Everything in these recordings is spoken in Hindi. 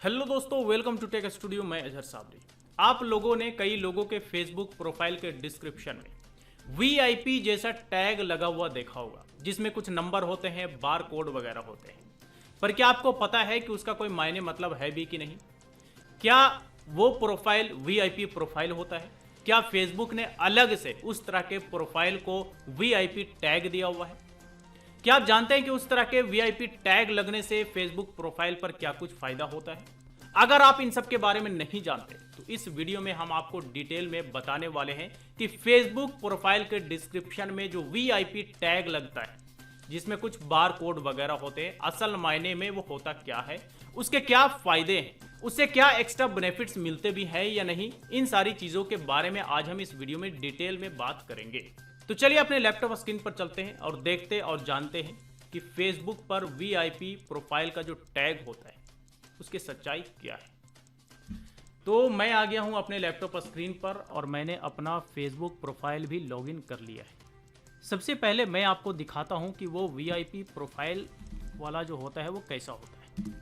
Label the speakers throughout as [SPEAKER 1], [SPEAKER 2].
[SPEAKER 1] हेलो दोस्तों, वेलकम टू टेक स्टूडियो। मैं अजहर साबरी। आप लोगों ने कई लोगों के फेसबुक प्रोफाइल के डिस्क्रिप्शन में वीआईपी जैसा टैग लगा हुआ देखा होगा, जिसमें कुछ नंबर होते हैं, बार कोड वगैरह होते हैं। पर क्या आपको पता है कि उसका कोई मायने मतलब है भी कि नहीं? क्या वो प्रोफाइल वीआईपी प्रोफाइल होता है? क्या फेसबुक ने अलग से उस तरह के प्रोफाइल को वीआईपी टैग दिया हुआ है? क्या आप जानते हैं कि उस तरह के वीआईपी टैग लगने से फेसबुक प्रोफाइल पर क्या कुछ फायदा होता है? अगर आप इन सब के बारे में नहीं जानते तो इस वीडियो में हम आपको डिटेल में बताने वाले हैं कि फेसबुक प्रोफाइल के डिस्क्रिप्शन में जो वीआईपी टैग लगता है, जिसमें कुछ बार कोड वगैरह होते हैं, असल मायने में वो होता क्या है, उसके क्या फायदे हैं, उससे क्या एक्स्ट्रा बेनिफिट्स मिलते भी हैं या नहीं। इन सारी चीजों के बारे में आज हम इस वीडियो में डिटेल में बात करेंगे। तो चलिए अपने लैपटॉप स्क्रीन पर चलते हैं और देखते और जानते हैं कि फेसबुक पर वीआईपी प्रोफाइल का जो टैग होता है उसकी सच्चाई क्या है। तो मैं आ गया हूं अपने लैपटॉप स्क्रीन पर और मैंने अपना फेसबुक प्रोफाइल भी लॉगिन कर लिया है। सबसे पहले मैं आपको दिखाता हूं कि वो वीआईपी प्रोफाइल वाला जो होता है वो कैसा होता है।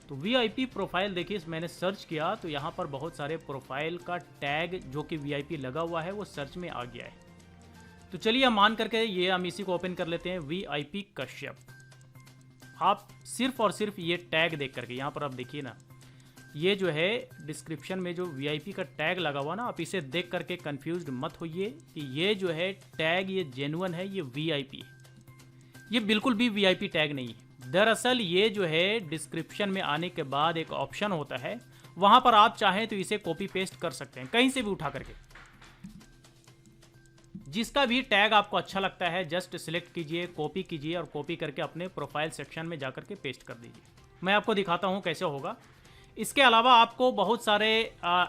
[SPEAKER 1] तो वीआईपी प्रोफाइल देखिए, मैंने सर्च किया तो यहाँ पर बहुत सारे प्रोफाइल का टैग जो कि वीआईपी लगा हुआ है वो सर्च में आ गया है। तो चलिए हम मान करके ये हम इसी को ओपन कर लेते हैं, वीआईपी कश्यप। आप सिर्फ और सिर्फ ये टैग देख करके, यहाँ पर आप देखिए ना, ये जो है डिस्क्रिप्शन में जो वीआईपी का टैग लगा हुआ ना, आप इसे देख करके कंफ्यूज्ड मत होइए कि ये जो है टैग ये जेन्युइन है, ये वीआईपी है। ये बिल्कुल भी वीआईपी टैग नहीं है। दरअसल ये जो है डिस्क्रिप्शन में आने के बाद एक ऑप्शन होता है, वहां पर आप चाहें तो इसे कॉपी पेस्ट कर सकते हैं कहीं से भी उठा करके। जिसका भी टैग आपको अच्छा लगता है जस्ट सिलेक्ट कीजिए, कॉपी कीजिए और कॉपी करके अपने प्रोफाइल सेक्शन में जाकर के पेस्ट कर दीजिए। मैं आपको दिखाता हूं कैसे होगा। इसके अलावा आपको बहुत सारे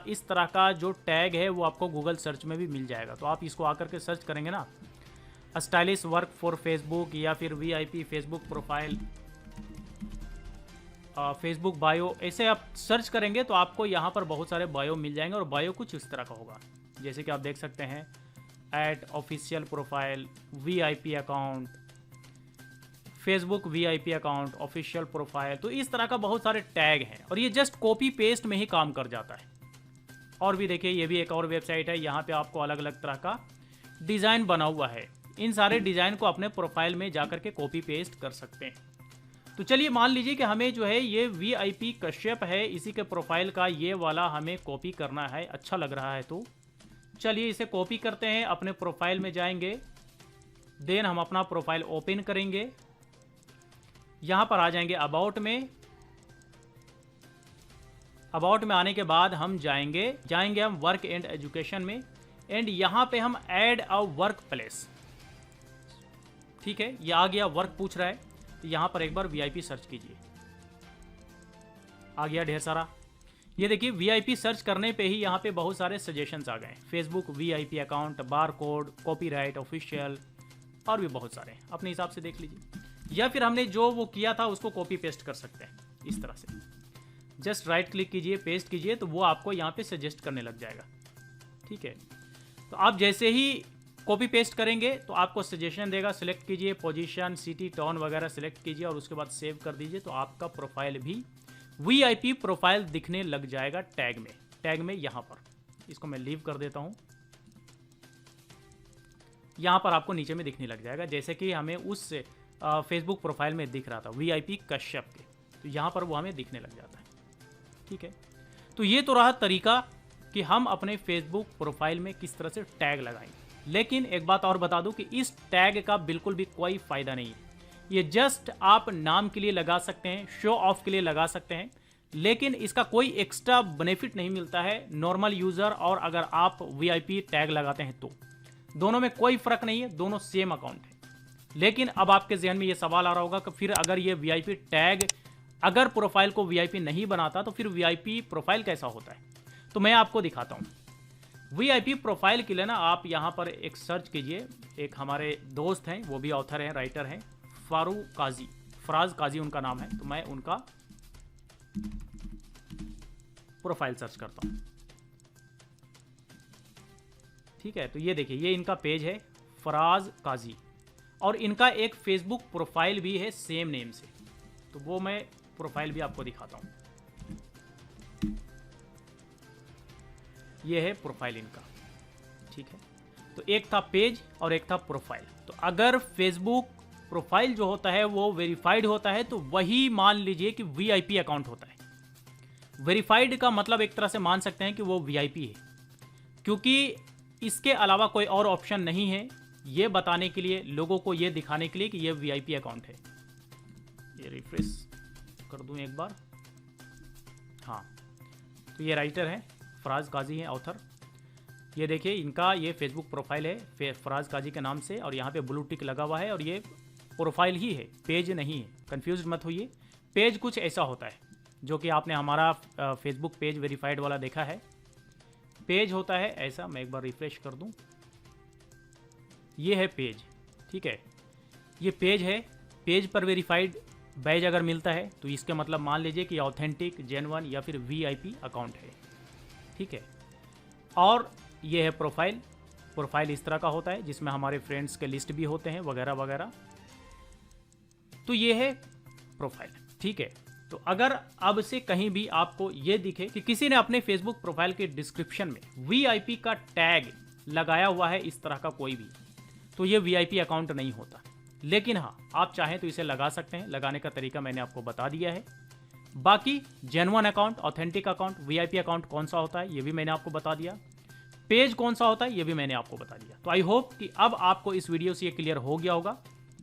[SPEAKER 1] इस तरह का जो टैग है वो आपको गूगल सर्च में भी मिल जाएगा। तो आप इसको आकर के सर्च करेंगे ना, स्टाइलिश वर्क फॉर फेसबुक या फिर VIP Facebook profile, Facebook bio, ऐसे आप सर्च करेंगे तो आपको यहाँ पर बहुत सारे बायो मिल जाएंगे। और बायो कुछ इस तरह का होगा, जैसे कि आप देख सकते हैं, at official profile, VIP account, Facebook VIP account, official profile. तो इस तरह का बहुत सारे टैग हैं और ये जस्ट कॉपी पेस्ट में ही काम कर जाता है। और भी देखिए, ये भी एक और वेबसाइट है, यहाँ पे आपको अलग अलग तरह का डिज़ाइन बना हुआ है। इन सारे डिज़ाइन को अपने प्रोफाइल में जाकर के कॉपी पेस्ट कर सकते हैं। तो चलिए मान लीजिए कि हमें जो है ये वीआईपी कश्यप है, इसी के प्रोफाइल का ये वाला हमें कॉपी करना है, अच्छा लग रहा है। तो चलिए इसे कॉपी करते हैं, अपने प्रोफाइल में जाएंगे, देन हम अपना प्रोफाइल ओपन करेंगे, यहाँ पर आ जाएंगे अबाउट में। अबाउट में आने के बाद हम जाएंगे हम वर्क एंड एजुकेशन में, एंड यहाँ पे हम ऐड अ वर्क प्लेस। ठीक है, ये आ गया, वर्क पूछ रहा है तो यहाँ पर एक बार वीआईपी सर्च कीजिए, आ गया ढेर सारा। ये देखिए वीआईपी सर्च करने पे ही यहाँ पे बहुत सारे सजेशंस आ गए, Facebook VIP account, bar code, copyright, official, और भी बहुत सारे, अपने हिसाब से देख लीजिए। या फिर हमने जो वो किया था उसको कॉपी पेस्ट कर सकते हैं इस तरह से, जस्ट राइट क्लिक कीजिए, पेस्ट कीजिए, तो वो आपको यहाँ पे सजेस्ट करने लग जाएगा। ठीक है, तो आप जैसे ही कॉपी पेस्ट करेंगे तो आपको सजेशन देगा, सिलेक्ट कीजिए, पोजीशन, सिटी, टोन वगैरह सिलेक्ट कीजिए और उसके बाद सेव कर दीजिए। तो आपका प्रोफाइल भी वीआईपी प्रोफाइल दिखने लग जाएगा टैग में यहाँ पर। इसको मैं लीव कर देता हूँ, यहाँ पर आपको नीचे में दिखने लग जाएगा, जैसे कि हमें उस फेसबुक प्रोफाइल में दिख रहा था वीआईपी कश्यप के, तो यहाँ पर वो हमें दिखने लग जाता है। ठीक है, तो ये तो रहा तरीका कि हम अपने फेसबुक प्रोफाइल में किस तरह से टैग लगाएंगे। लेकिन एक बात और बता दूं कि इस टैग का बिल्कुल भी कोई फायदा नहीं है। ये जस्ट आप नाम के लिए लगा सकते हैं, शो ऑफ के लिए लगा सकते हैं, लेकिन इसका कोई एक्स्ट्रा बेनिफिट नहीं मिलता है नॉर्मल यूजर और अगर आप वीआईपी टैग लगाते हैं तो। दोनों में कोई फर्क नहीं है, दोनों सेम अकाउंट है। लेकिन अब आपके जहन में ये सवाल आ रहा होगा कि फिर अगर ये वीआईपी टैग अगर प्रोफाइल को वीआईपी नहीं बनाता तो फिर वीआईपी प्रोफाइल कैसा होता है। तो मैं आपको दिखाता हूँ। वीआईपी प्रोफाइल के लिए ना आप यहाँ पर एक सर्च कीजिए, एक हमारे दोस्त हैं, वो भी ऑथर हैं, राइटर हैं, फराज काजी उनका नाम है। तो मैं उनका प्रोफाइल सर्च करता हूँ। ठीक है, तो ये देखिए, ये इनका पेज है, फराज काजी, और इनका एक फेसबुक प्रोफाइल भी है सेम नेम से। तो वो मैं प्रोफाइल भी आपको दिखाता हूं। ये है प्रोफाइल इनका, ठीक है। तो एक था पेज और एक था प्रोफाइल। तो अगर फेसबुक प्रोफाइल जो होता है वो वेरीफाइड होता है तो वही मान लीजिए कि वीआईपी अकाउंट होता है। वेरीफाइड का मतलब एक तरह से मान सकते हैं कि वो वीआईपी है, क्योंकि इसके अलावा कोई और ऑप्शन नहीं है ये बताने के लिए, लोगों को ये दिखाने के लिए कि ये वीआईपी अकाउंट है। ये रिफ्रेश कर दूं एक बार। हाँ, तो ये राइटर है, फराज काजी है ऑथर। ये देखिए इनका ये फेसबुक प्रोफाइल है फराज काजी के नाम से, और यहाँ पे ब्लू टिक लगा हुआ है, और ये प्रोफाइल ही है, पेज नहीं है, कंफ्यूज मत होइए। पेज कुछ ऐसा होता है जो कि आपने हमारा फेसबुक पेज वेरीफाइड वाला देखा है। पेज होता है ऐसा, मैं एक बार रिफ्रेश कर दूं। ये है पेज, ठीक है, ये पेज है। पेज पर वेरीफाइड बैज अगर मिलता है तो इसके मतलब मान लीजिए कि ऑथेंटिक, जेन्युइन या फिर वीआईपी अकाउंट है, ठीक है। और ये है प्रोफाइल। प्रोफाइल इस तरह का होता है जिसमें हमारे फ्रेंड्स के लिस्ट भी होते हैं वगैरह वगैरह। तो ये है प्रोफाइल, ठीक है। तो अगर अब से कहीं भी आपको ये दिखे कि किसी ने अपने फेसबुक प्रोफाइल के डिस्क्रिप्शन में वीआईपी का टैग लगाया हुआ है इस तरह का कोई भी, तो ये वीआईपी अकाउंट नहीं होता। लेकिन हाँ, आप चाहें तो इसे लगा सकते हैं। लगाने का तरीका मैंने आपको बता दिया है। बाकी genuine account, authentic account, VIP account कौन सा होता है ये भी मैंने आपको बता दिया। पेज कौन सा होता है ये भी मैंने आपको बता दिया। तो आई होप कि अब आपको इस वीडियो से ये क्लियर हो गया होगा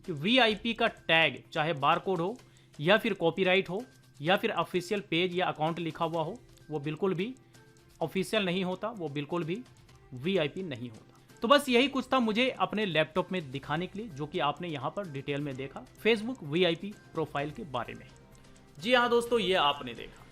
[SPEAKER 1] कि वीआईपी का टैग चाहे बारकोड हो या फिर कॉपीराइट हो या फिर ऑफिशियल पेज या अकाउंट लिखा हुआ हो, वो बिल्कुल भी ऑफिशियल नहीं होता, वो बिल्कुल भी वीआईपी नहीं होता। तो बस यही कुछ था मुझे अपने लैपटॉप में दिखाने के लिए, जो कि आपने यहाँ पर डिटेल में देखा फेसबुक वीआईपी प्रोफाइल के बारे में। जी हाँ दोस्तों, ये आपने देखा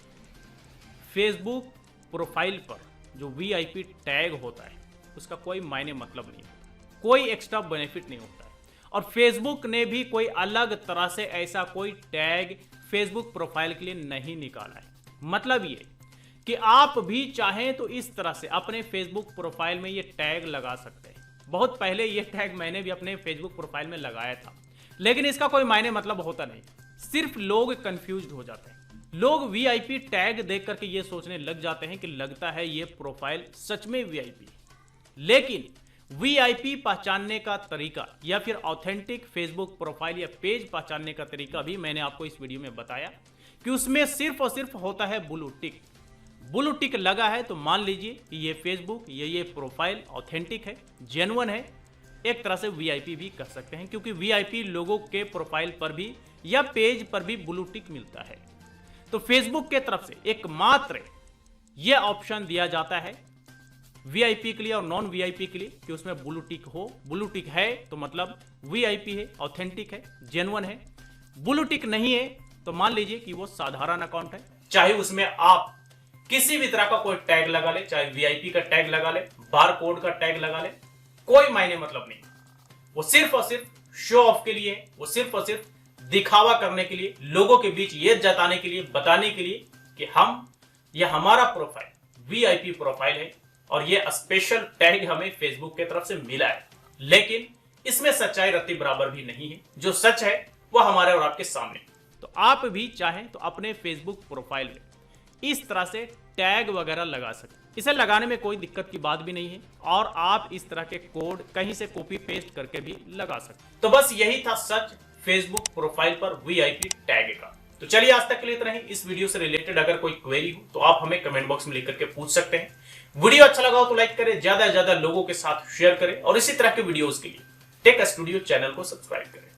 [SPEAKER 1] फेसबुक प्रोफाइल पर जो वीआईपी टैग होता है उसका कोई मायने मतलब नहीं होता, कोई एक्स्ट्रा बेनिफिट नहीं होता है। और फेसबुक ने भी कोई अलग तरह से ऐसा कोई टैग फेसबुक प्रोफाइल के लिए नहीं निकाला है। मतलब ये कि आप भी चाहें तो इस तरह से अपने फेसबुक प्रोफाइल में ये टैग लगा सकते हैं। बहुत पहले ये टैग मैंने भी अपने फेसबुक प्रोफाइल में लगाया था, लेकिन इसका कोई मायने मतलब होता नहीं, सिर्फ लोग कंफ्यूज्ड हो जाते हैं। लोग वीआईपी टैग देख करके ये सोचने लग जाते हैं कि लगता है ये प्रोफाइल सच में वीआईपी है। लेकिन वीआईपी पहचानने का तरीका या फिर ऑथेंटिक फेसबुक प्रोफाइल या पेज पहचानने का तरीका भी मैंने आपको इस वीडियो में बताया कि उसमें सिर्फ और सिर्फ होता है ब्लू टिक। ब्लू टिक लगा है तो मान लीजिए कि ये फेसबुक ये प्रोफाइल ऑथेंटिक है, जेन्युइन है, एक तरह से वीआईपी भी कर सकते हैं, क्योंकि वीआईपी लोगों के प्रोफाइल पर भी या पेज पर भी ब्लू टिक मिलता है। तो फेसबुक के तरफ से एकमात्र यह ऑप्शन दिया जाता है वीआईपी के लिए और नॉन वीआईपी के लिए कि उसमें ब्लू टिक हो। ब्लू टिक है तो मतलब वीआईपी है, ऑथेंटिक है, जेन्युइन है। ब्लू टिक नहीं है तो मान लीजिए कि वो साधारण अकाउंट है, चाहे उसमें आप किसी भी तरह का कोई टैग लगा ले, चाहे वीआईपी का टैग लगा ले, बार कोड का टैग लगा ले, कोई मायने मतलब नहीं। वो सिर्फ और सिर्फ शो ऑफ के लिए, वो सिर्फ और सिर्फ दिखावा करने के लिए, लोगों के बीच ये जताने के लिए, बताने के लिए कि ये हमारा प्रोफाइल वीआईपी प्रोफाइल है और ये स्पेशल टैग हमें फेसबुक की तरफ से मिला है। लेकिन इसमें सच्चाई रत्ती बराबर भी नहीं है, जो सच है वो हमारे और आपके सामने। तो आप भी चाहें तो अपने फेसबुक प्रोफाइल में इस तरह से टैग वगैरह लगा सकते हैं। इसे लगाने में कोई दिक्कत की बात भी नहीं है और आप इस तरह के कोड कहीं से कॉपी पेस्ट करके भी लगा सकते हैं। तो बस यही था सच फेसबुक प्रोफाइल पर वीआईपी टैग का। तो चलिए आज तक के लिए इतना ही। इस वीडियो से रिलेटेड अगर कोई क्वेरी हो तो आप हमें कमेंट बॉक्स में लिख करके पूछ सकते हैं। वीडियो अच्छा लगा हो तो लाइक करें, ज्यादा से ज्यादा लोगों के साथ शेयर करें और इसी तरह के वीडियोस के लिए टेक स्टूडियो चैनल को सब्सक्राइब करें।